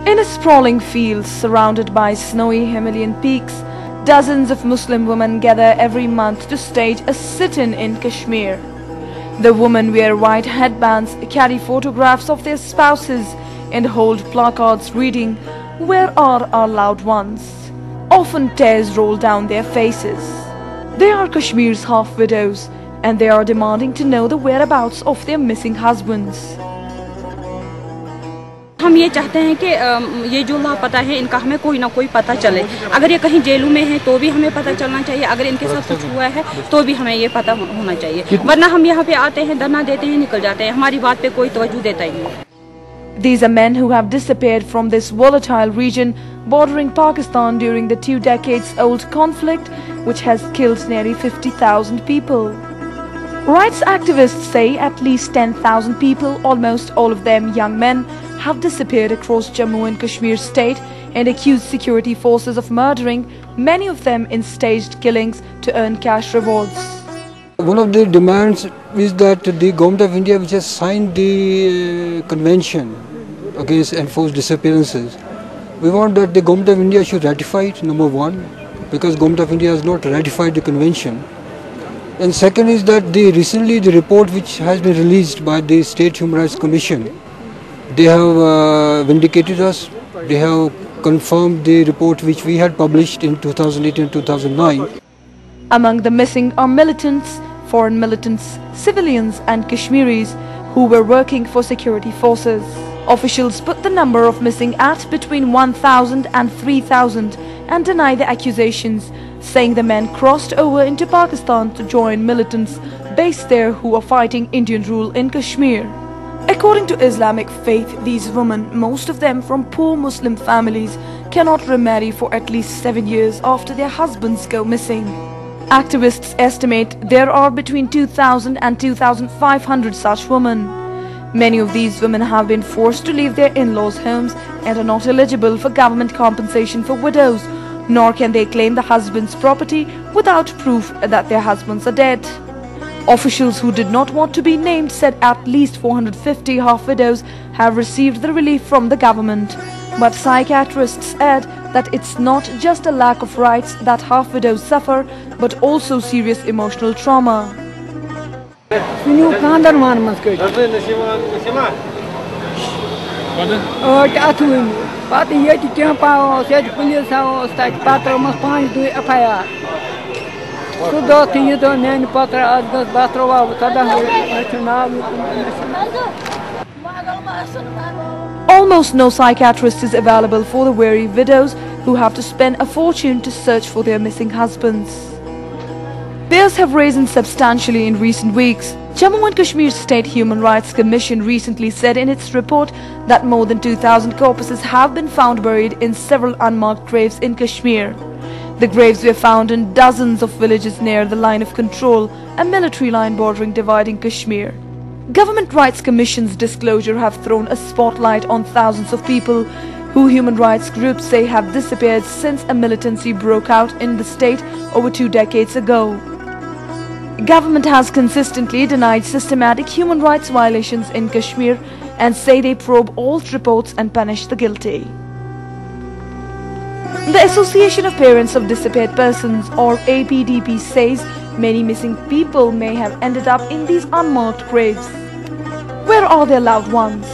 In a sprawling field surrounded by snowy Himalayan peaks, dozens of Muslim women gather every month to stage a sit-in in Kashmir. The women wear white headbands, carry photographs of their spouses, and hold placards reading, "Where are our loved ones?" Often tears roll down their faces. They are Kashmir's half-widows, and they are demanding to know the whereabouts of their missing husbands. हम ये चाहते हैं कि ये जो लापता है इनका हमें कोई ना कोई पता चले। अगर ये कहीं जेलों में है तो भी हमें पता चलना चाहिए, अगर इनके साथ कुछ हुआ है तो भी हमें ये पता होना चाहिए, वरना हम यहाँ पे आते हैं, धरना देते हैं, निकल जाते हैं, हमारी बात पे कोई तवज्जो देता ही नहीं। These are men who have disappeared from this volatile region bordering Pakistan during the 2 decades-old conflict, which has killed nearly 50,000 people. Rights activists say at least 10,000 people, almost all of them young men, have disappeared across Jammu and Kashmir state and accuse security forces of murdering many of them in staged killings to earn cash rewards. One of the demands is that the Government of India, which has signed the Convention against enforced disappearances, we want that the Government of India should ratify it, number one, because Government of India has not ratified the convention. And second is that recently the report which has been released by the State Human Rights Commission, they have vindicated us, they have confirmed the report which we had published in 2008 and 2009. Among the missing are militants, foreign militants, civilians and Kashmiris who were working for security forces. Officials put the number of missing at between 1,000 and 3,000 and deny the accusations, saying the men crossed over into Pakistan to join militants based there who are fighting Indian rule in Kashmir. According to Islamic faith, these women, most of them from poor Muslim families, cannot remarry for at least 7 years after their husbands go missing. Activists estimate there are between 2,000 and 2,500 such women. Many of these women have been forced to leave their in-laws' homes and are not eligible for government compensation for widows, nor can they claim the husband's property without proof that their husbands are dead. Officials who did not want to be named said at least 450 half-widows have received the relief from the government. But psychiatrists add that it's not just a lack of rights that half-widows suffer, but also serious emotional trauma. Almost no psychiatrist is available for the weary widows who have to spend a fortune to search for their missing husbands. Theirs have risen substantially in recent weeks. Jammu and Kashmir State Human Rights Commission recently said in its report that more than 2,000 corpses have been found buried in several unmarked graves in Kashmir. The graves were found in dozens of villages near the line of control, a military line bordering dividing Kashmir. Government Rights Commission's disclosure have thrown a spotlight on thousands of people who human rights groups say have disappeared since a militancy broke out in the state over 2 decades ago. Government has consistently denied systematic human rights violations in Kashmir and say they probe all reports and punish the guilty. The Association of Parents of Disappeared Persons, or APDP, says many missing people may have ended up in these unmarked graves. Where are their loved ones?